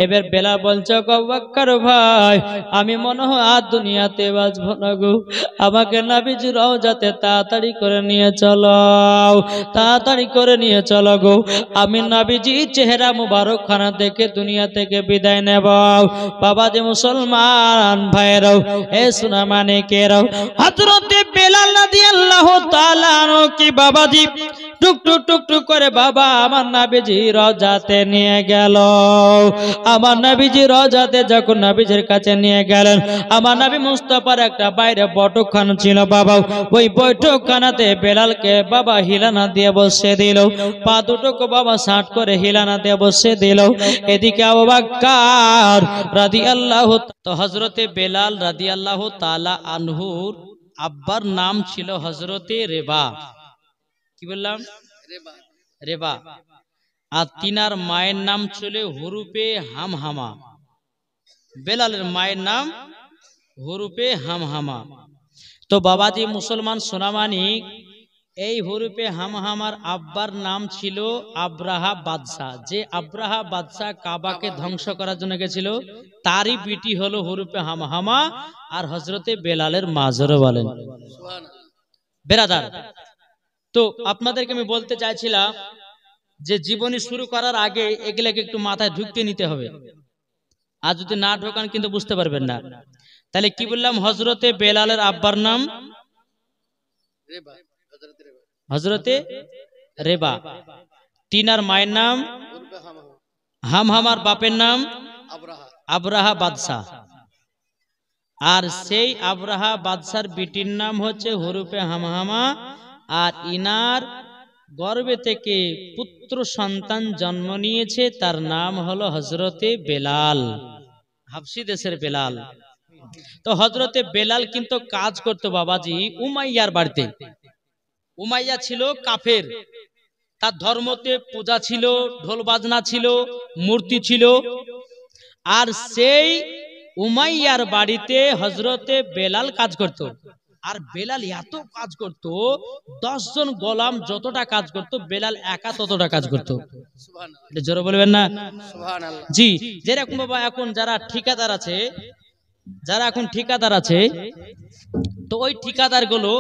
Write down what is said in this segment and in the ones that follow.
এবার বেলাল বলছে আবু বকর ভাই আমি মনে হয় আর দুনিয়াতে বাঁচবো না গো, আমাকে নবীজির রওজাতে তাড়াতাড়ি করে নিয়ে চলো, তাড়াতাড়ি করে নিয়ে চলো গো, আমি নবীজির চেহারা মুবারক খানা দেখে দুনিয়া থেকে বিদায় নেব। বাবাজি মুসলমান ভাইরাও, এ সোনা মানিকেরাও, হযরতে বেলাল রাদিয়াল্লাহু তাআলা আনহু কি বাবাজি টুক টুক টুক টুক করে বাবা আমার নবীজি রওজাতে নিয়ে গেল। আমার নবীজি রওজাতে যখন নবীজির কাছে নিয়ে গেলেন, আমার নবী মুস্তাফার একটা বাইরে বৈঠকখানা ছিল বাবা, ওই বৈঠকখানাতে বেলালকে বাবা হিলানা দিয়ে বসে দিল, পা দুটোকে বাবা সাট করে হিলানা দিয়ে বসে দিল। এদিকে আবু বকর রাদিয়াল্লাহু, তো হযরতে বেলাল রাদিয়াল্লাহু তাআলা আনহুর আব্বার নাম ছিল হযরতে রেবা, কি বললাম রেবা, আর তিনার মায়ের নাম ছিল হুরুপে হামহামা। বেলালের মায়ের নাম হুরুপে হামহামা। তো বাবাজি মুসলমান সোনামানিক, এই হুরুপে হামহামার আব্বার নাম ছিল আব্রাহা বাদশাহ। যে আব্রাহা বাদশাহ কাবাকে ধ্বংস করার জন্য গেছিল, তারই বিটি হলো হুরুপে হামহামা আর হযরতে বেলালের মা। জোরে বলেন বেরাদার। তো আপনাদেরকে আমি বলতে চাইছিলাম যে জীবনী শুরু করার আগে এগুলোকে একটু মাথায় ঢুকতে নিতে হবে, আর যদি না ঢোকান কিন্তু বুঝতে পারবেন না। তাহলে কি বললাম, হযরতে বেলালের আব্বার নাম হযরতে রেবা, তিনার মায়ের নাম হামহামার বাপের নাম আব্রাহা বাদশাহ, আর সেই আব্রাহা বাদশার বিটির নাম হচ্ছে হুরুপে হামহামা, আর ইনার গর্ভে থেকে পুত্র সন্তান জন্ম নিয়েছে, তার নাম হলো হযরতে বেলাল, হাবশী দেশের বেলাল। তো হযরতে বেলাল কিন্তু কাজ করতো বাবাজি উমাইয়ার বাড়িতে। উমাইয়া ছিল কাফের, তার ধর্মতে পূজা ছিল, ঢোল বাজনা ছিল, মূর্তি ছিল, আর সেই উমাইয়ার বাড়িতে হযরতে বেলাল কাজ করত। আর বেলাল এত কাজ করত, 10 জন গোলাম যতটা কাজ করত বেলাল একা ততটা কাজ করত। সুবহানাল্লাহ, জোরে বলবেন না সুবহানাল্লাহ। জি, যেরকম বাবা এখন যারা ঠিকাদার আছে, যারা এখন ঠিকাদার আছে, তো ওই ঠিকাদার গুলো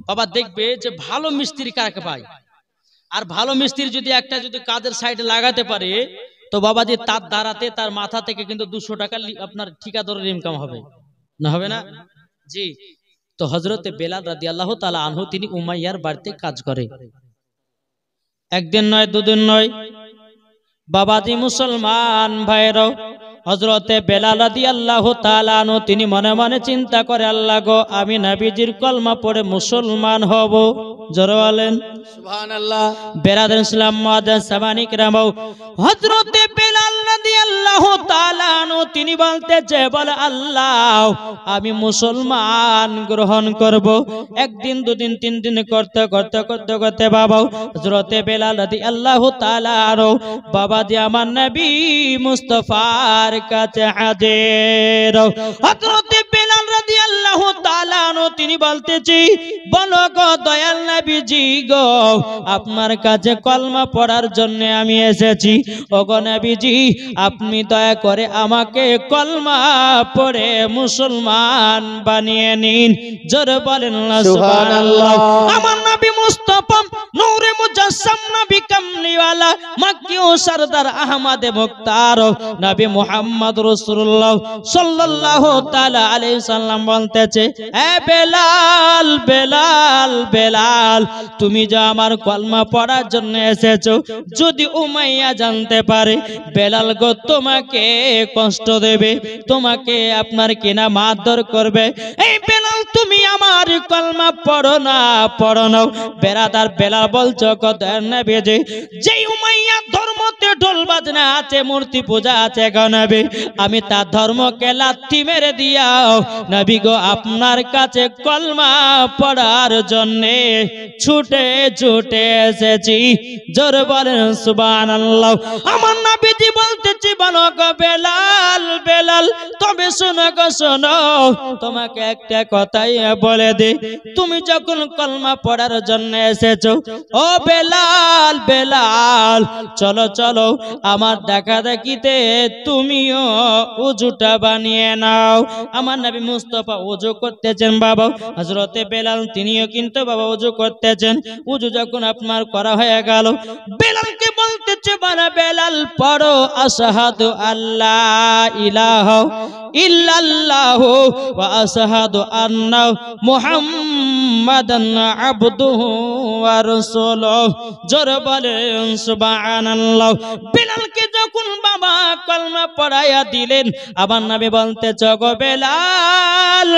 বাবা দেখবে যে ভালো মিস্ত্রি কাকে পায়, আর ভালো মিস্ত্রি যদি একটা যদি কাজের সাইডে লাগাতে পারে, তো বাবাজি তার দ্বারাতে তার মাথা থেকে কিন্তু 200 টাকা আপনার ঠিকাদারের ইনকাম হবে, না হবে না? জি। তো হযরতে বেলাল রাদিয়াল্লাহু তাআলা আনহু তিনি উমাইয়ার বাড়িতে কাজ করে, একদিন নয় দুদিন নয় বাবাজি মুসলমান ভাইরাও। হযরতে বেলাল রাদিয়াল্লাহু তাআলা আনহু তিনি মনে মনে চিন্তা করে, আল্লাহ গো আমি নবীজির কলমা পড়ে মুসলমান হব। জোরে বলেন সুবহানাল্লাহ। বেরাদার ইসলাম মুআজ্জাজ সামানিক রামাও, হযরতে বেলাল রাদিয়াল্লাহু তাআলা আনহু তিনি বলতেছে, বলে আল্লাহ আমি মুসলমান গ্রহণ করব। একদিন দুদিন তিন দিন করতে করতে করতে করতে বাবা হযরতে বেলাল রাদিয়াল্লাহু তাআলা আনহু বাবাজি আমার নবী মুস্তাফার কাছে হাজির। হযরতে বেলাল রাদিয়াল্লাহু তাআলা আনহু তিনি বলতেছি, বলো গো দয়াল নবীজি গো, আপনার কাছে কলমা পড়ার জন্য আমি এসেছি। ওগো নবীজি আপনি দয়া করে আমাকে কলমা পড়ে মুসলমান বানিয়ে নিন। জোরে বলেন না সুবহানাল্লাহ। আমার নবী মুস্তাফা নূরে মুজাসসাম নবী কামলিওয়ালা মক্কি ও সরদার আহমদ মুখতার নবী মুহাম্মদ রাসূলুল্লাহ সাল্লাল্লাহু তাআলা আলাইহি সাল্লাম বলতেছে, এ বেলাল বেলাল বেলাল তুমি যে আমার কলমা পড়ার জন্য এসেছো, যদি উমাইয়া জানতে পারে বেলাল গো তোমাকে কষ্ট দেবে, তোমাকে আপনার কিনা মারধর করবে। এই বেলাল তুমি আমার কলমা পড়ো না, পড়ো না। বেরাদার বেলাল বলছো কত নবীজি, যেই উমাইয়া ধর্মতে ঢোল বাজনা আছে, মূর্তি পূজা আছে গো নবী, আমি তার ধর্মকে লাথি মেরে দিয়াও নবী গো আপনার কাছে কলমা পড়ার জন্য ছুটে ছুটে এসেছি। জোরে বলেন সুবহানাল্লাহ। আমার নবীজি বলতেছি, বলো গো বেলাল বেলাল তবে শোনো গো শোনো, তোমাকে একটা কথাই বলে দে, তুমি যখন কলমা পড়ার জন্য এসেছো, ও বেলাল বেলাল চলো চলো আমার দেখা দেখিতে তুমিও উজুটা বানিয়ে নাও। আমার নবী মুস্তাফা ওযু করতেছেন বাবা, হযরতে বেলাল তিনিও কিন্তু বাবা ওযু করতেছেন। ওযু যখন আপনার করা হয়ে গেল, বেলালকে বলতেছে বাবা বেলাল পড়ো আশহাদু আল্লা ইলাহা ইল্লাল্লাহু ওয়া আশহাদু আন্না মুহাম্মাদান আবদুহু ওয়া রাসূলুহু। জোরে বলেন সুবহানাল্লাহ। বেলালকে যখন বাবা কলমা পড়ায়া দিলেন, আমার নবী বলতে গো বেলাল,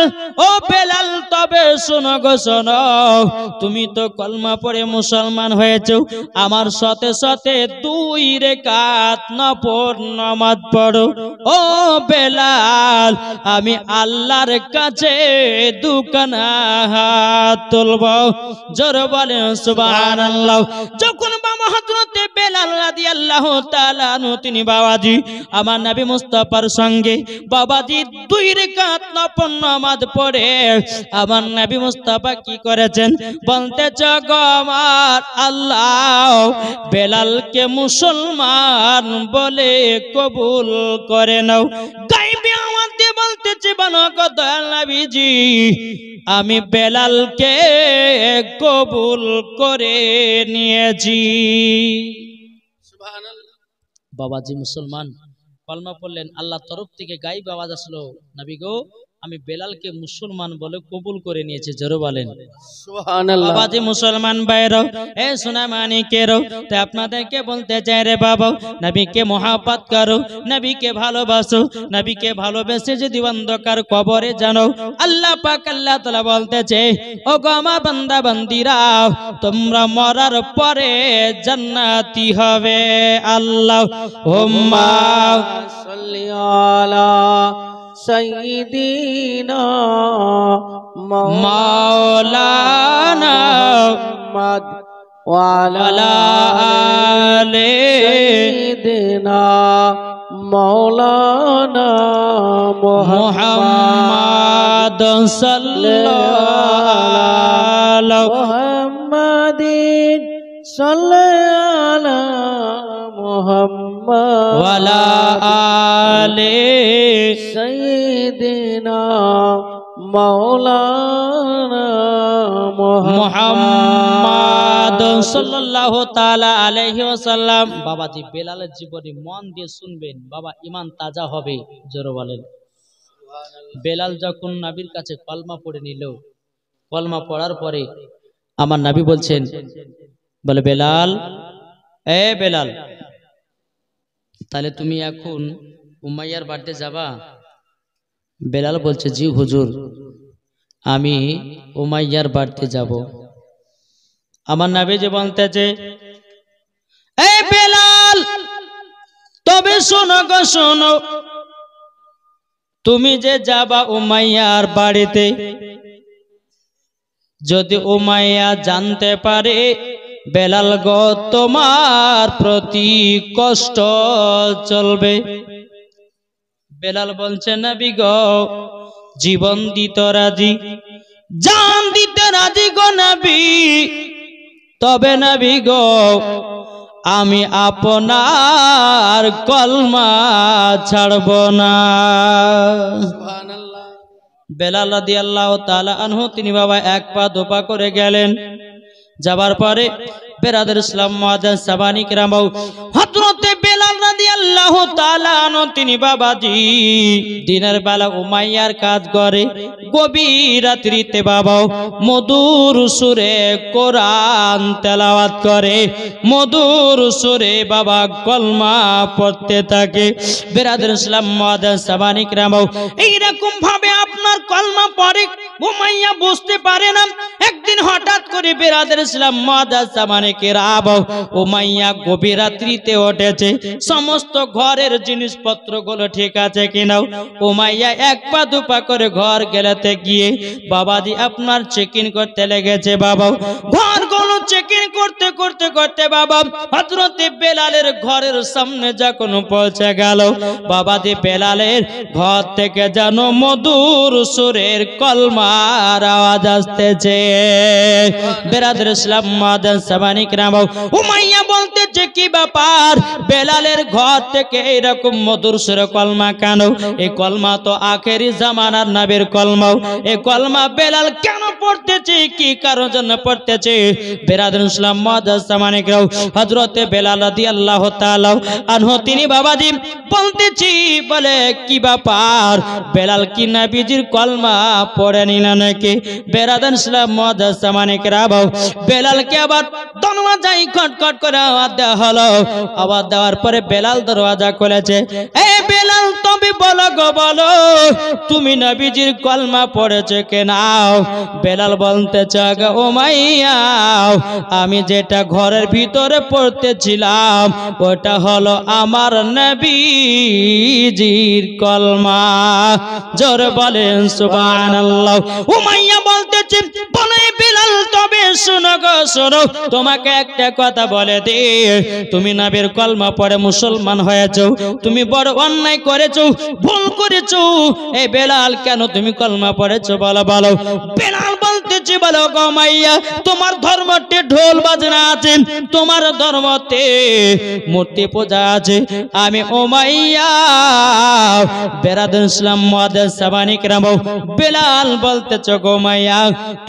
ও বেলাল তবে শোনো গো শোনো, তুমি তো কলমা পড়ে মুসলমান হয়েছো, আমার সাথে সাথে 2 রাকাত নফল নামাজ পড়ো। ও বেলাল আমি আল্লাহর কাছে দুখানা হাত তুলব। জোরে বলেন সুবহানাল্লাহ। যখন বাবা হযরতে বেলাল রাদিয়াল্লাহু তাআলা আনহু তিনি বাবাজি আমার নবী মুস্তাফার সঙ্গে বাবাজি 2 রাকাত নফল নামাজ পড়ে আমার নবী মুস্তাফা কি করেছেন বলতেছে গো আমার আল্লাহ বেলালকে মুসলমান বলে কবুল করে নাও। গায়বে আওয়াজ দিয়ে বলতেছে বানো গো দয়াল নবীজি আমি বেলালকে কবুল করে নিয়েছি। সুবহানাল্লাহ। বাবাজি মুসলমান কলমা পড়লেন, আল্লাহর তরফ থেকে গায়ব আওয়াজ আসলো, নবী গো আমি বেলালকে মুসলমান বলে কবুল করে নিয়েছি। জোরে বলেন সুবহানাল্লাহ। বাবাজি মুসলমান ভাইরা এ সোনা মানিকেরও, তাই আপনাদেরকে বলতে চাই রে বাবা, নবীকে মহব্বত করো, নবীকে ভালোবাসো, নবীকে ভালোবেসে যদি অন্ধকার কবরে জানো, আল্লাহ পাক আল্লাহ তাআলা বলতেছে ও গো আমার বান্দা বান্দিরা তোমরা মরার পরে জান্নাতি হবে। আল্লাহুম্মা সাল্লি আলা সাইয়্যিদিনা মাওলানা মুহাম্মদ ওয়া আলা আলি সাইয়্যিদিনা মাওলানা মুহাম্মদ সাল্লাল্লাহু মুহাম্মাদিন সাল্লাল্লাহু মুহাম্মদ ওয়া আলা আলি সাইয়্যিদিনা মাওলানা মুহাম্মদ সাল্লাল্লাহু তাআলা আলাইহি ওয়াসাল্লাম। বাবাজি বেলালের জীবনী মন দিয়ে শুনবেন, বাবা ঈমান তাজা হবে। জোরে বলেন বেলাল যখন নবীর কাছে কলমা পড়ে নিল, কলমা পড়ার পরে আমার নবী বলছেন, বলে বেলাল এ বেলাল তাহলে তুমি এখন উমাইয়ার বাড়িতে যাবা? বেলাল বলছে জি হুজুর আমি উমাইয়ার বাড়িতে যাব। আমার নবী যে বলতেছে এ বেলাল তবে শোনো গো শোনো, তুমি যে যাবা উমাইয়ার বাড়িতে, যদি উমাইয়া জানতে পারে বেলাল গো তোমার প্রতি কষ্ট চলবে। বেলাল বলছে নবী গো জীবন দিতে রাজি, জান দিতে রাজি গো নবী, তবে নবী গো আমি আপনার কলমা ছাড়ব না। সুবহানাল্লাহ। বেলাল রাদিয়াল্লাহু তাআলা আনহু তিনি বাবা 1 পা 2 পা করে গেলেন। যাবার পরে বেরাদার ইসলাম মুআজ্জাজ সাবানি কিরাম হযরতে বেলাল রাদিয়াল্লাহু তাআলা আনহু তিনি বাবাজি দিনের বেলা উমাইয়ার কাজ করে, গভীর রাত্রিতে বাবা মধুর সুরে কোরআন তেলাওয়াত করে, মধুর সুরে বাবা কলমা পড়তে থাকে। বেরাদার ইসলাম মুআজ্জাজ সাবানি কিরাম এইরকম ভাবে আপনার কলমা পড়ে উমাইয়া বুঝতে পারে না। একদিন হঠাৎ করে বেরাদার ইসলাম মুআজ্জাজ সাবানি কিরাম উমাইয়া গভীর রাত্রিতে উঠেছে, সমস্ত ঘরের জিনিসপত্রগুলো ঠিক আছে কিনা। উমাইয়া 1 পা 2 পা করে ঘর গেলাতে গিয়ে বাবাজি আপনার চেক ইন করতে লেগেছে। বাবা ঘরগুলো চেকিং করতে করতে করতে বাবা হযরতে বেলালের ঘরের সামনে যখন পৌঁছে গেল বাবা দি বেলালের ঘর থেকে যেন মধুর সুরের কলমার আওয়াজ আসতেছে। বেরাদর ইসলাম মাদান সামানিক রাম উমাইয়া বলতেছে কি ব্যাপার বেলালের ঘর থেকে এরকম মধুর সুরে কলমা কেন? এই কলমা তো আখেরি জামানার নবীর কলমা। এই কলমা বেলাল কেন পড়তেছে, কি কারণ জন্য পড়তেছে? বেরাদর ইসলাম মাদান সামানিক রাম হযরতে বেলাল রাদিয়াল্লাহু তাআলা আনহু তিনি বাবাজি বলতেছি বলে কি ব্যাপার বেলাল কি নবীজির কলমা পড়ে নিল নাকি? বেরাদর ইসলাম মাদান সামানিক রাম বেলালকে আবার দরওয়াজায় খটখট করে আওয়াজ দেওয়া হলো। আওয়াজ দেওয়ার পরে বেলাল দরওয়াজা খুলেছে। এ বেলাল তুমি বলো গো বলো তুমি নবীজির কলমা পড়েছে কিনা? বেলাল বলতেছে গো উমাইয়া আমি যেটা ঘরের ভিতরে পড়তেছিলাম ওটা হলো আমার নবীজির কলমা। জোরে বলেন সুবহানাল্লাহ। উমাইয়া বলতেছে বলে বেলাল তবে শোনো গো শোনো তোমাকে একটা কথা বলে দে তুমি নবীর কলমা পড়ে মুসলমান হয়েছো, তুমি বড় অন্যায় করেছো, ভুল করেছো। এই বেলাল কেন তুমি কলমা পড়েছো বলো বলো। বেলাল বলতেছে বলো গো উমাইয়া তোমার ধর্মতে ঢোল বাজনা আছে, তোমার ধর্মতে মূর্তি পূজা আছে। আমি উমাইয়া বেরাদর ইসলাম মুআদ্দিস সাবানি کرام বেলাল বলতেছে গো উমাইয়া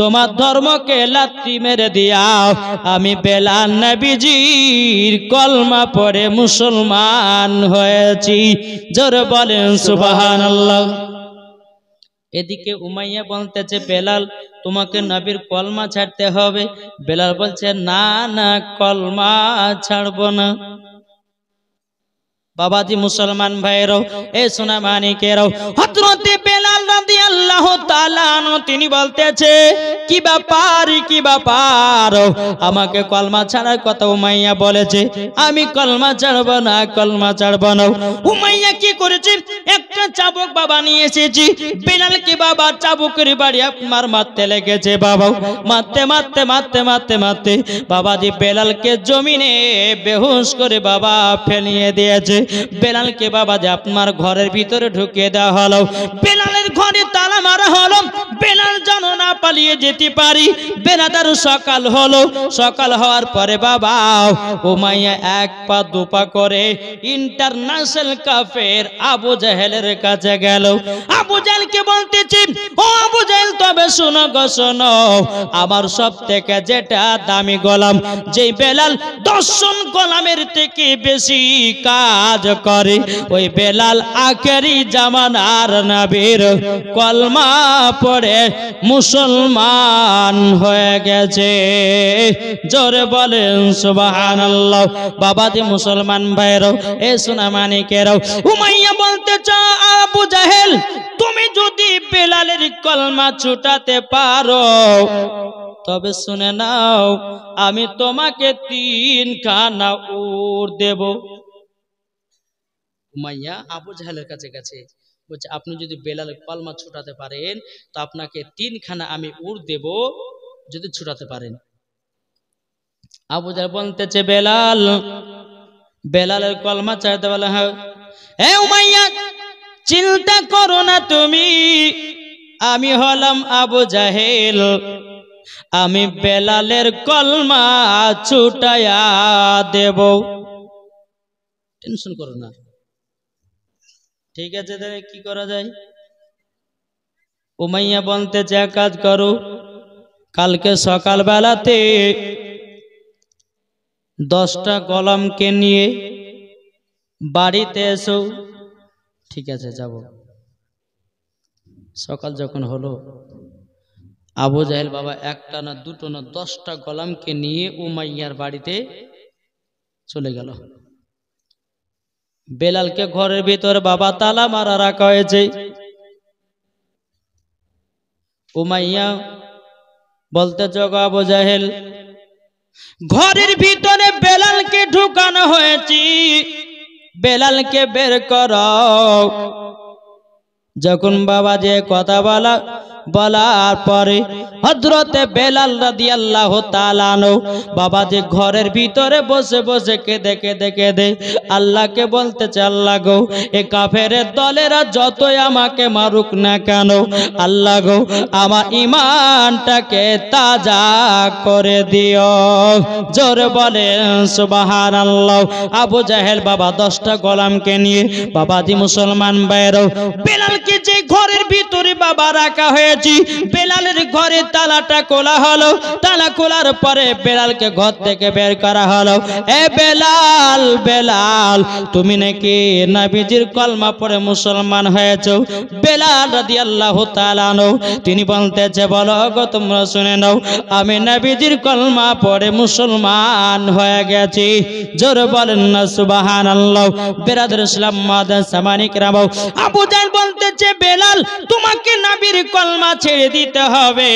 তোমার ধর্মকে লাথি মেরে দিয়াও আমি বেলাল নবীজির কলমা পড়ে মুসলমান হয়েছি। জোরে বলেন সুবহানাল্লাহ। এদিকে উমাইয়া বলতেছে বেলাল তোমাকে নবীর কলমা ছাড়তে হবে। বেলাল বলছে না না কলমা ছাড়বো না। বাবাজি মুসলমান ভাইরাও এ সোনা মানিকেরাও হযরতে বেলাল রাদিয়াল্লাহু তাআলা আনহু তিনি বলতেছে কি ব্যাপার আমাকে কলমা ছাড়ার কথা উমাইয়া বলেছে, আমি কলমা ছাড়বো না কলমা ছাড়বো না। উমাইয়া কি করেছে একটা চাবুক বাবা নিয়ে এসেছি। বেলালকে বাবা চাবুকের বাড়ি আপনার মারতে লেগেছে বাবা, মারতে মারতে মারতে মারতে মারতে বাবাজি বেলালকে জমিনে বেহুশ করে বাবা ফেলিয়ে দিয়েছে। বেলালকে বাবা যে আপনার ঘরের ভিতরে ঢুকিয়ে দেওয়া হলো, বেলালের ঘরে তালা মারা হলো, বেলাল যেন না পালিয়ে যেতে পারি। বেলাদার সকাল হলো, সকাল হওয়ার পরে বাবা উমাইয়া এক পা দুপা করে ইন্টারন্যাশনাল কাফের আবু জাহেলের কাছে গেল। আবু জাহেলকে বলতেছি ও আবু জাহেল তবে শোনো গো শোনো আমার সব থেকে যেটা দামি গোলাম যেই বেলাল 10 জন গোলামের থেকে বেশি কাজ করে ওই বেলাল আখেরি জামানার নবীর কলমা পড়ে মুসলমান হয়ে গেছে। জোরে বলেন সুবহানাল্লাহ। বাবাজি মুসলমান ভাইরাও এ সোনা মানিকেরাও উমাইয়া বলতে চাও আবু জাহেল তুমি যদি বেলালের কলমা ছুটাতে পারো তবে শুনে নাও আমি তোমাকে 3 খানা উট দেব। উমাইয়া আবু জাহেলের কাছে গেছে বলছে আপনি যদি বেলালের কলমা ছুটাতে পারেন তো আপনাকে 3 খানা আমি উট দেব যদি ছুটাতে পারেন। আবু জাহেল বলতেছে বেলালের কলমা চাইতে বলে হ্যাঁ। এ উমাইয়া চিন্তা করো না তুমি, আমি হলাম আবু জাহেল, আমি বেলালের কলমা ছুটায়া দেব, টেনশন করো না। ঠিক আছে তাহলে কি করা যায়? উমাইয়া বলতেছে এক কাজ করো কালকে সকাল বেলাতে 10টা গোলামকে নিয়ে বাড়িতে এসো। ঠিক আছে যাব। সকাল যখন হলো আবু জাহেল বাবা একটা না দুটো না 10টা গোলামকে নিয়ে উমাইয়ার বাড়িতে চলে গেল। বেলালকে ঘরের ভিতর বাবা তালা মারা রাখা হয়েছে। উমাইয়া বলতে গো আবু জাহেল ঘরের ভিতরে বেলালকে ঢুকানো হয়েছে, বেলালকে বের করো। যখন বাবা যে কথা বলা বলার পরে হযরতে বেলাল রাদিয়াল্লাহু তাআলা আনহু বাবাজি ঘরের ভিতরে বসে বসে কেঁদে কেঁদে কেঁদে আল্লাহকে বলতেছে, আল্লাহ গো এ কাফেরের দলেরা যতই আমাকে মারুক না কেন, আল্লাহ গো আমার ঈমানটাকে তাজা করে দিও। জোরে বলেন সুবহানাল্লাহ। আবু জাহেল বাবা 10টা গোলামকে নিয়ে বাবাজি মুসলমান ভাইরা বেলালকে যে ঘরের ভিতরে বাবা রাখা হয়েছে, বেলালের ঘরে তালাটা খোলা হলো। তালা খোলার পরে বেলালকে ঘর থেকে বের করা হলো। এ বেলাল, বেলাল তুমি নাকি নবীজির কলমা পড়ে মুসলমান হয়েছো? বেলাল রাদিয়াল্লাহু তাআলা আনহু তিনি বলতেছে, বলো গো তোমরা শুনে নাও, আমি নবীজির কলমা পড়ে মুসলমান হয়ে গেছি। জোরে বলেন না সুবহানাল্লাহ। বিরাদর ইসলাম মাদান সামানিক রাম, আবু জাহেল বলতেছে, বেলাল তোমাকে নবীর কলমা ছেড়ে দিতে হবে।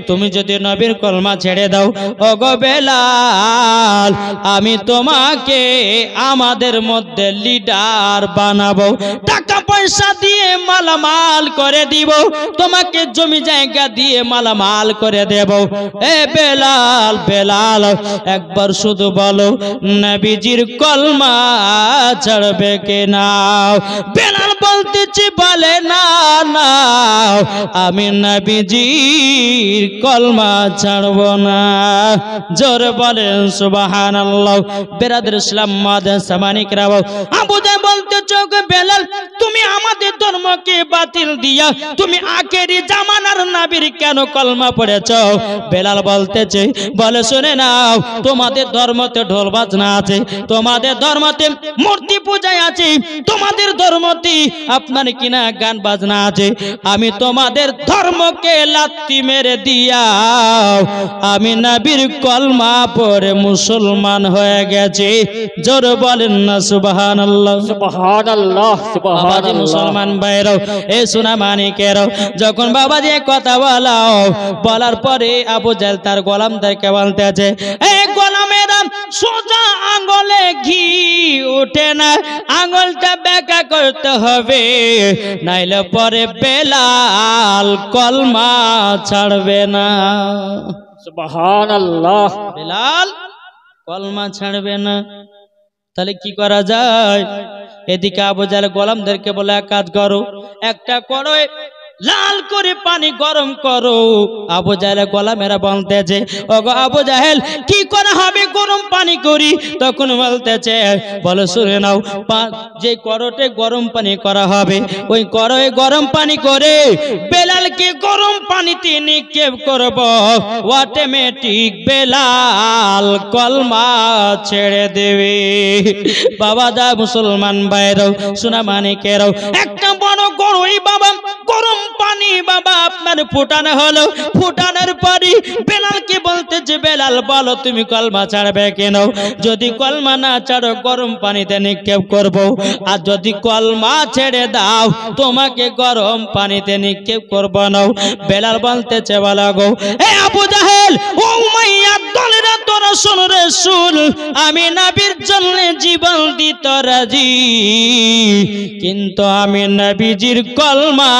তুমি যদি নবীর কলমা ছেড়ে দাও, ওগো বেলাল আমি তোমাকে আমাদের মধ্যে লিডার বানাবো, টাকা পয়সা দিয়ে মালামাল করে দিব, তোমাকে জমি জায়গা দিয়ে মালামাল করে দেব। এ বেলাল, বেলাল একবার শুধু বলো নবীজির কলমা ছাড়বে কিনা? বেলাল বলতেছি, বলে না না আমি নবীজির কলমা ছাড়ব না। জোরে বলেন সুবহানাল্লাহ। বিরাদর ইসলাম মাদান সামানিক রাও, আবু জাহেল বলতেছে, বেলাল তুমি আমাদের ধর্মকে বাতিল দিয়া তুমি আখেরি জামানার নবীর কেন কলমা পড়েছো? বেলাল বলতেছে, বলে শুনে নাও, তোমাদের ধর্মতে ঢোল বাজনা আছে, তোমাদের ধর্মতে মূর্তি পূজা আছে, তোমাদের ধর্মতে আপনার কিনা গান বাজনা আছে। আমি তোমাদের ধর্মকে লাত্তি মেরে দিয়া আমি নবীর কলমা পড়ে মুসলমান হয়ে গেছি। জোরে বলেন না সুবহানাল্লাহ। সুবহানাল্লাহ, সুবহানাল্লাহ। মুসলমান ভাইরাও, এ সোনা মানিকেরাও, যখন বাবাজি কথা বলার পরে আবু জাহেল তার গোলামদেরকে বলতেছে, এই গোলামেরা সোজা আঙ্গুলে ঘি ওঠে না, আঙ্গুলটা বেঁকা করতে হবে, নাইলে পরে বেলাল কলমা ছাড়বে না। সুবহানাল্লাহ। বেলাল কলমা ছাড়বে না। তাহলে কি করা যায়? এদিকে আবু জাহেল গোলামদেরকে বলে, এক কাজ করো, একটা করো লাল করে পানি গরম করো। আবু জাহেল গোলামেরা বলতেছে, ওগো আবু জাহেল কি করা হবে গরম পানি করি? তখন বলতেছে, বলো শুনে নাও, যে করোটে গরম পানি করা হবে, ওই করোয় গরম পানি করে বেলালকে গরম পানিতে নিক্ষেপ করব, অটোমেটিক বেলাল কলমা ছেড়ে দেবে। বাবা দা মুসলমান ভাইরাও, সোনা মানিকেরাও, একটা বড় গরুই বাবা গরম পানি বাবা আপনার ফুটানো হলো। ফুটানোর পরে বেলালকে বলতেছে, বেলাল বলো তুমি কলমা ছাড়বে কেন? যদি কলমা না ছাড়ো গরম পানিতে নিক্ষেপ করব, আর যদি কলমা ছেড়ে দাও তোমাকে গরম পানিতে নিক্ষেপ করব না। বেলাল বলতেছে, বলো গো এ আবু জাহেল, ও উমাইয়ার দলেরা তোরা শোন রে শুন, আমি নবীর জন্য জীবন দিতে রাজি, কিন্তু আমি নবীজির কলমা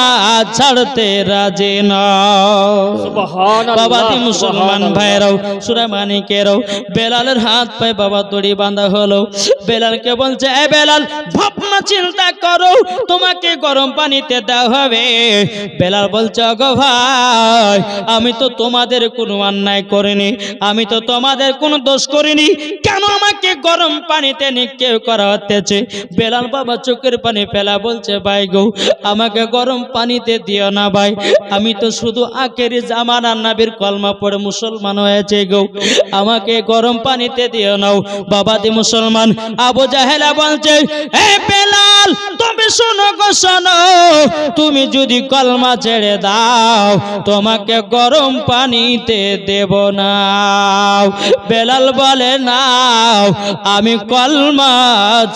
ছাড়তে রাজি না। বাবাজি মুসলমান ভাইরাও, সূরা মানিকেরাও, বেলালের হাত পায়ে বাবা দড়ি বাঁধা হলো। বেলালকে বলছে, এ বেলাল ভাবনা চিন্তা করো, তোমাকে গরম পানিতে দেওয়া হবে। বেলাল বলছে, ওগো ভাই আমি তো তোমাদের কোনো অন্যায় করিনি, আমি তো তোমাদের কোনো দোষ করিনি, কেন আমাকে গরম পানিতে নিক্ষেপ করা হতেছে? বেলাল বাবা চোখের পানি ফেলা বলছে, ভাই গো আমাকে গরম পানিতে দিও না ভাই, আমি তো শুধু আখেরি জামানার নবীর কলমা পড়ে মুসলমান হয়েছে গো, আমাকে গরম পানিতে দিও নাও। বাবাজি মুসলমান, আবু জাহেল বলছে, এ বেলাল তুমি শোনো গো শোনো, তুমি যদি কলমা ছেড়ে দাও তোমাকে গরম পানিতে দেব না। বেলাল বলে, নাও আমি কলমা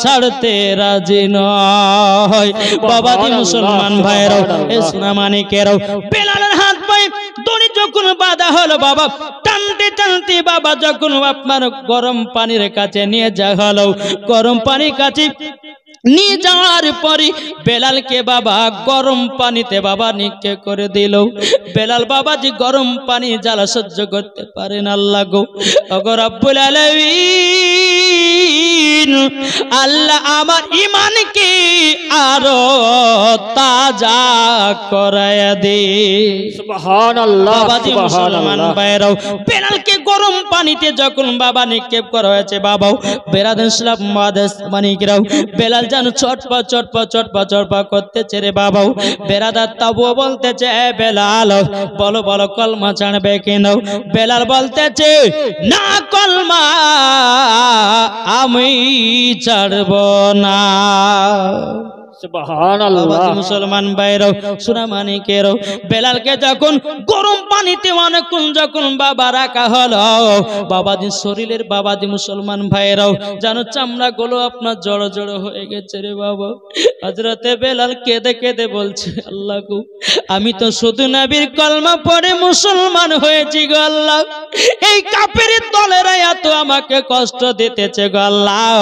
ছাড়তে রাজি নয়। বাবাজি মুসলমান ভাইরাও, এ সোনা মানিকেরাও, বেলালের হাত পায়ে দড়ি যখন বাঁধা হলো বাবা, টানতে টানতে বাবা যখন আপনার গরম পানির কাছে নিয়ে যাওয়া হলো, গরম পানির কাছে নিয়ে যাওয়ার পরে বেলালকে বাবা গরম পানিতে বাবা নিক্ষেপ করে দিল। বেলাল বাবাজি গরম পানি জ্বালা সহ্য করতে পারেন। আল্লাহ গো ওগো রব্বুল আলামিন, আল্লাহ আমার ঈমানকে আরো তাজা করায়া দে। সুবহানাল্লাহ বাবাজি মুসলমান ভাইরাও, বেলালকে গরম পানিতে যখন বাবা নিক্ষেপ করা হয়েছে বাবাও বেরাদের ইসলাম মানিকরাও, বেলাল যেন চটপা চটপা চটপা চটপা করতেছে রে বাবাও। বেরাদার তবুও বলতেছে এ বেলাল বলো বলো কলমা ছাড়বে কিনা? বেলাল বলতেছে না কলমা আমি ছাড়ব না। সুবহানাল্লাহ। মুসলমান ভাইরাও সোনা মানিকেরও, বেলালকে যখন গরম পানিতে অনেকক্ষণ যখন বাবা রাখা হলো বাবাজি শরীরের বাবাজি মুসলমান ভাইরাও যেন চামড়া গুলো আপনার জড়ো জড়ো হয়ে গেছে রে বাবা। হযরতে বেলাল কেঁদে কেঁদে বলছে আল্লাহ গো আমি তো শুধু নবীর কলমা পড়ে মুসলমান হয়েছি গো আল্লাহ, এই কাফেরের দলেরা এত আমাকে কষ্ট দিতেছে গো আল্লাহ,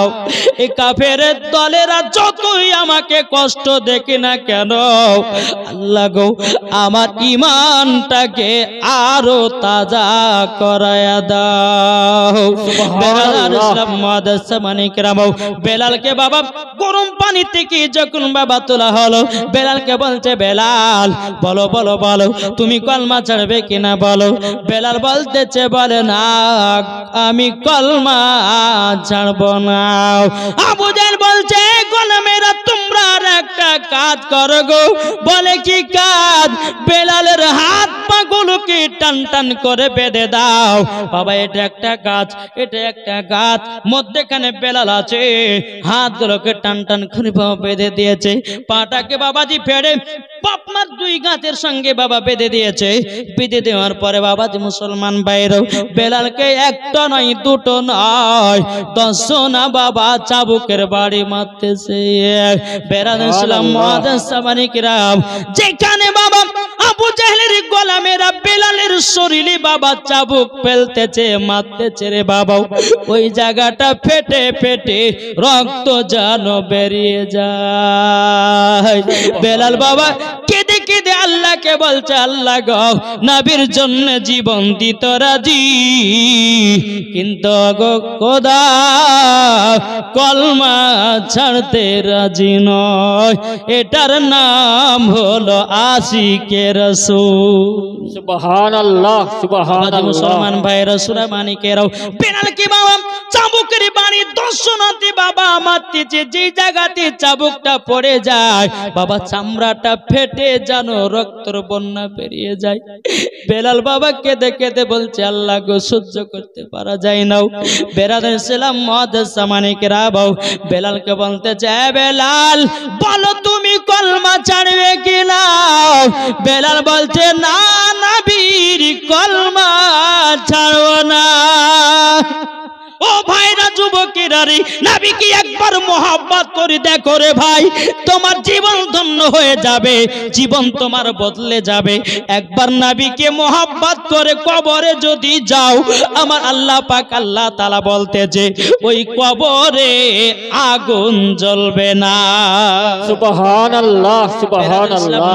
এই কাফেরের দলেরা যতই আমাকে কষ্ট দেখে না কেন আল্লাহ গো আমার ঈমানটাকে আরো তাজা করায়া দাও। বেলালকে বাবা গরম পানি থেকে যখন বাবা তোলা হলো বেলালকে বলছে বেলাল বলো বলো বলো তুমি কলমা ছাড়বে কিনা বলো। বেলাল বলতেছে বলে না আমি কলমা ছাড়ব না। আবু জাহেল বলছে গোলামেরা তোমরা একটা কাজ করো গো। বলে কি কাজ? বেলালের হাত পা গুলোকে টান টান করে বেঁধে দাও। বাবা এটা একটা গাছ, এটা একটা গাছ, মধ্যেখানে বেলাল আছে, হাতগুলোকে টান টান করে বাবা বেঁধে দিয়েছে। পাটাকে বাবাজি ফেড়ে আপনার দুই গাছের সঙ্গে বাবা বেঁধে দিয়েছে। বেঁধে দেওয়ার পরে বাবাজি মুসলমান বাইরেও বেলালকে একটা নয় দুটো নয় 10 জনা বাবা চাবুকের বাড়ি মারতেছে। যেখানে বাবা আবু জাহেলের গোলামেরা বেলালের শরীরে বাবা চাবুক ফেলতেছে মারতেছে রে বাবা, ওই জায়গাটা ফেটে ফেটে রক্ত যেন বেরিয়ে যায়। বেলাল বাবা কেঁদে কেঁদে আল্লাহকে বলছে আল্লাহ গো নবীর জন্য জীবন দিতে রাজি, কিন্তু গো খোদা কলমা ছাড়তে রাজি নয়। এটার নাম হলো আশিকে রাসূল। সুবহানাল্লাহ সুবহানাল্লাহ। মুসলমান ভাইরা সূরা মানিকেরাও বেলাল কি বাবা চাবুকের বাড়ি দর্শনাতে বাবা মারতেছে, যে জায়গাতে চাবুকটা পড়ে যায় বাবা চামড়াটা ফেটে যেন রক্তর বন্যা বেরিয়ে যায়। বেলাল বাবা কেঁদে কেঁদে বলছে আল্লাহ গো সহ্য করতে পারা যায় না। বেরাদের ছিলাম মুহাদ্দিস মানিকেরা বাও বেলালকে বলতে চায় বেলাল বলো তুমি কলমা ছাড়বে কিনা? বেলাল বলছে না নবীর কলমা ছাড়ব না। ও ভাইরা যুবকেরা রে নবীকে একবার মোহাব্বত করে দেখো রে ভাই, তোমার জীবন ধন্য হয়ে যাবে, জীবন তোমার বদলে যাবে। একবার নবীকে মোহাব্বত করে কবরে যদি যাও আমার আল্লাহ পাক আল্লাহ তাআলা বলতেছে ওই কবরে আগুন জ্বলবে না। সুবহানাল্লাহ সুবহানাল্লাহ।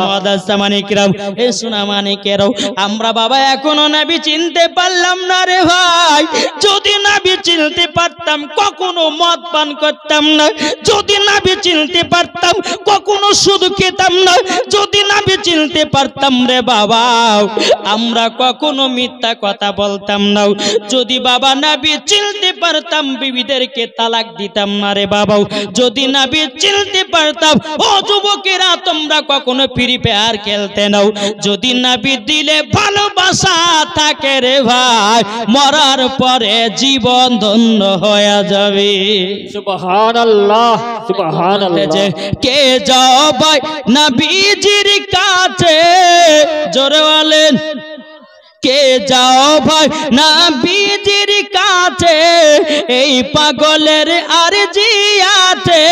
মানিকরাম এ সোনা মানিকেরাও আমরা বাবা এখনো নবী চিনতে পারলাম না রে ভাই। যদি নবী চিনতে পারতাম কখনো মদ পান করতাম না, যদি নবী চিনতে পারতাম কখনো সুদ খেতাম না, যদি নবী চিনতে পারতাম রে বাবা আমরা কখনো মিথ্যা কথা বলতাম না, যদি বাবা নবী চিনতে পারতাম বিবিদেরকে তালাক দিতাম না রে বাবা, যদি নবী চিনতে পারতাম ও যুবকেরা তোমরা কখনো ফ্রি ফায়ার খেলতে নাও, যদি নবী দিলে ভালোবাসা থাকে রে ভাই মরার পরে জীবন ধন্য হয়ে যাবে। সুবহানাল্লাহ সুবহানাল্লাহ। কে যাও ভাই নবীজির কাছে জোরে বলেন, কে যাও ভাই নবীজির কাছে এই পাগলের আরজি আছে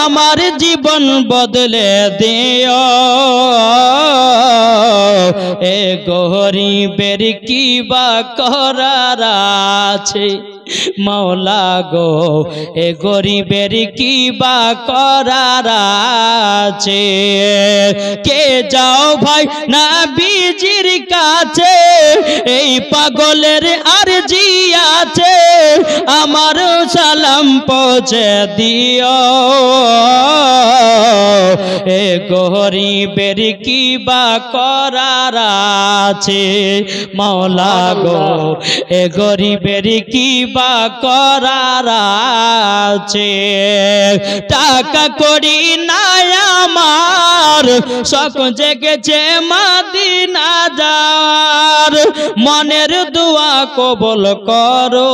আমার জীবন বদলে দিও। এ গরিবের কি বা করার আছে মাওলা গো এ গরিবের কি বা করার আছে কে যাও ভাই নবীজির কাছে এই পাগলের আরজি আছে আমার সালাম পৌঁছে দিও এ গরিবের কি বা করার আছে মাওলা গো এ গরিবের কি বা করার আছে টাকা করি নাই আমার শখ জেগেছে মদিনা যাওয়ার মনের দোয়া কবুল করো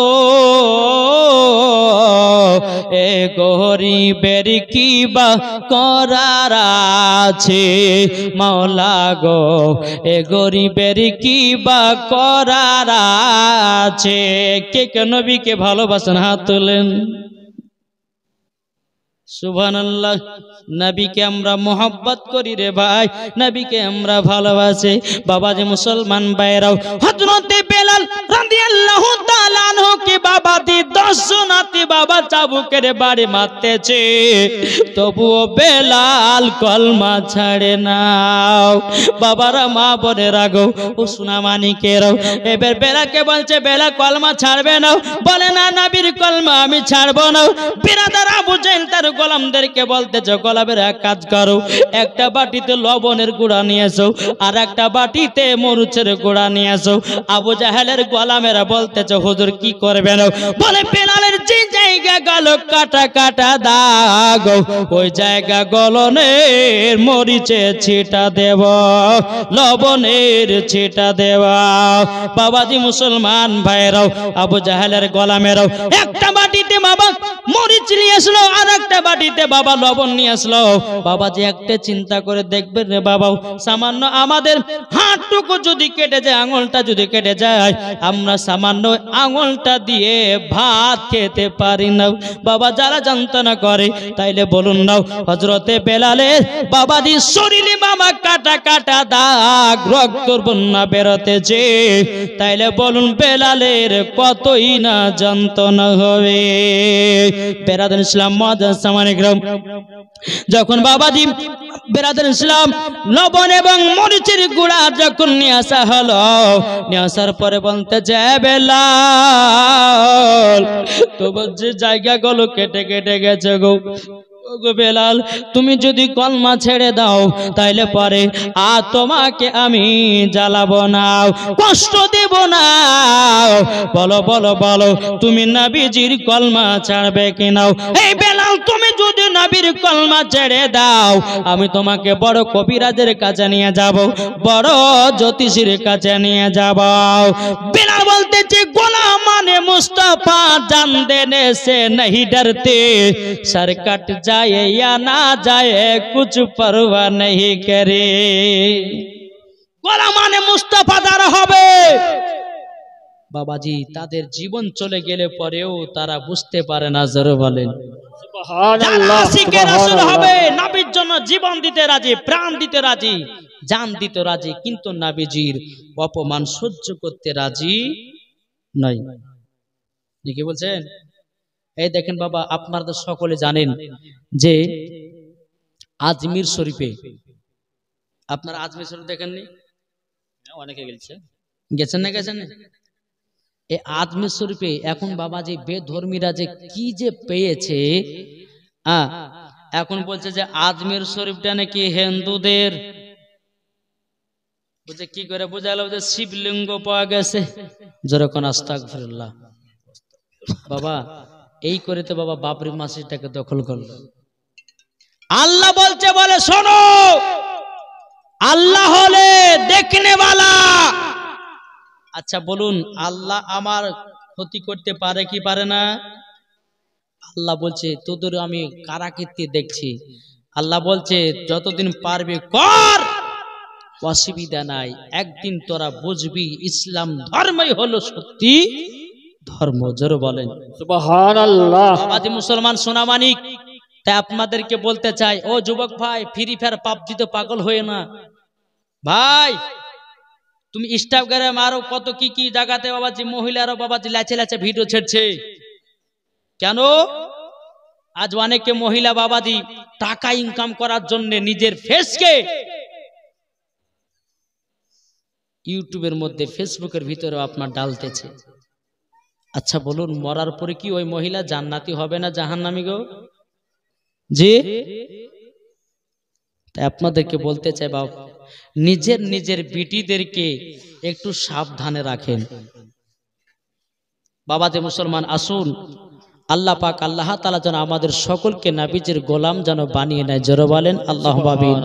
এ গরিবের কি বা করার আছে মাওলা গো এ গরিবের কি বা করার আছে কে কে নবীকে ভালোবাসেন হাত তোলেন সুবহানাল্লাহ নবীকে আমরা মোহাব্বত করি রে ভাই নবীকে আমরা ভালোবাসি বাবাজি মুসলমান ভাইরাও হযরতে বেলাল রাদিয়াল্লাহু তাআলা আনহু কে বাবাজি 10 জনাতে বাবা চাবুকের বাড়ি মারতেছে তবুও বেলাল কলমা ছাড়ে নাও বাবারা মা বোনেরা গো ও সোনা মানিকেরাও এবার বেলালকে বলছে বেলাল কলমা ছাড়বে না বলে না নবীর কলমা আমি ছাড়বো না বিরাদার আবু জাহেল তার গোলামদেরকে বলতেছে গোলামের এক কাজ করো একটা বাটিতে লবণের গুঁড়া নিয়ে এসো আর একটা বাটিতে মরিচের গুঁড়া নিয়ে এসো আবু জাহেলের গোলামেরা বলতেছে হুজুর কি করবেন বলে বেলালের যে জায়গা গেল কাটা কাটা দাগ ওই জায়গা গলনের মরিচে ছিটা দেব লবণের ছিটা দেওয়া বাবাজি মুসলমান ভাইরাও আবু জাহেলের গোলামেরাও একটা বাটিতে বাবা মরিচ নিয়ে আসলো আর একটা বাটিতে বাবা লবণ নিয়ে আসলো বাবাজি একটা চিন্তা করে দেখবেন রে বাবা সামান্য আমাদের হাতটুকু যদি কেটে যায় আঙুলটা যদি কেটে যায় আমরা সামান্য আঙুলটা দিয়ে ভাত খেতে পারি না বাবা যারা যন্ত্রণা করে তাইলে বলুন না হযরতে বেলালের বাবাজি শরীরে বাবা কাটা কাটা দাগ রক্তর বন্যা বেরোতেছে তাইলে বলুন বেলালের কতই না যন্ত্রণা হবে বেরাদার ইসলাম মুআজ্জাজ সামানিক রাম যখন বাবাজি বেরাদার ইসলাম লবণ এবং মরিচের গুঁড়া যখন নিয়ে আসা হলো নিয়ে আসার পরে বলতে যায় বেলাল তোমার যে জায়গাগুলো কেটে কেটে গেছে গো বেলাল তুমি যদি কলমা ছেড়ে দাও তাইলে পরে আর তোমাকে আমি জ্বালাবো না কষ্ট দেব না বলো বলো বলো তুমি নবীজির কলমা ছাড়বে কি নাও এই বেলাল তুমি যদি নবীর কলমা ছেড়ে দাও আমি তোমাকে বড় কবিরাজের কাছে নিয়ে যাব বড় জ্যোতিষীর কাছে নিয়ে যাব বেলাল বলতেছে গোলাম মানে মুস্তাফা জান দেने से नहीं डरते सर कट जाए या ना जाए कुछ परवाह नहीं करे গোলাম মানে মুস্তাফা দ্বারা হবে বাবাজি তাদের জীবন চলে গেলে পরেও তারা বুঝতে পারে না জোরে বলেন সুবহানাল্লাহ সুবহানাল্লাহ হবে নবীর জন্য জীবন দিতে রাজি প্রাণ দিতে রাজি জান দিতে রাজি কিন্তু নবীজির অপমান সহ্য করতে রাজি নয় কি বলছেন এই দেখেন বাবা আপনারা তো সকলে জানেন যে আজমির শরীফে আপনারা আজমির শরীফ দেখেননি অনেকে গেছেন না এই আজমির শরীফে এখন বাবা যে বেধর্মীরা যে কি যে পেয়েছে এখন বলছে যে আজমির শরীফটা নাকি হিন্দুদের বুঝে কি করে বুঝালো যে শিবলিঙ্গ পাওয়া গেছে যেরকম আস্তাগফিরুল্লাহ বাবা এই করে তো বাবা বাবরি মসজিদটাকে দখল করলো আল্লাহ বলছে বলে শোনো আল্লাহ হলে দেখনে वाला আচ্ছা বলুন আল্লাহ আমার ক্ষতি করতে পারে কি পারে না আল্লাহ বলছে তোদের আমি কারাকীর্তি দেখছি আল্লাহ বলছে যতদিন পারবে কর অসুবিধা নাই একদিন তোরা বুঝবি ইসলাম ধর্মই হলো সত্যি ধর্ম জোরে বলেন সুবহানাল্লাহ বাবাজি মুসলমান সোনা মানিক তাই আপনাদেরকে বলতে চাই ও যুবক ভাই ফ্রি ফায়ার পাবজি তো পাগল হয়ে না ভাই তুমি ইনস্টাগ্রামে আরো কত কি কি জায়গাতে বাবাজি মহিলারা বাবাজি লাচে লাচে ভিডিও ছেড়ছে কেন? আজ অনেকে মহিলা বাবাজি টাকা ইনকাম করার জন্য নিজের ফেসকে ইউটিউবের মধ্যে ফেসবুকের ভিতরে আপনার ডালতেছে। আচ্ছা বলুন, মরার পরে কি ওই মহিলা জান্নাতি হবে না জাহান্নামী গো? জি, তাই আপনাদেরকে বলতে চাই বাবা, নিজের নিজের বিটিদেরকে একটু সাবধানে রাখেন। বাবাজি মুসলমান, আসুন আল্লাহ পাক আল্লাহ তাআলা যেন আমাদের সকলকে নবীজির গোলাম যেন বানিয়ে নেয়। জোরে বলেন আল্লাহুম্মা আমিন।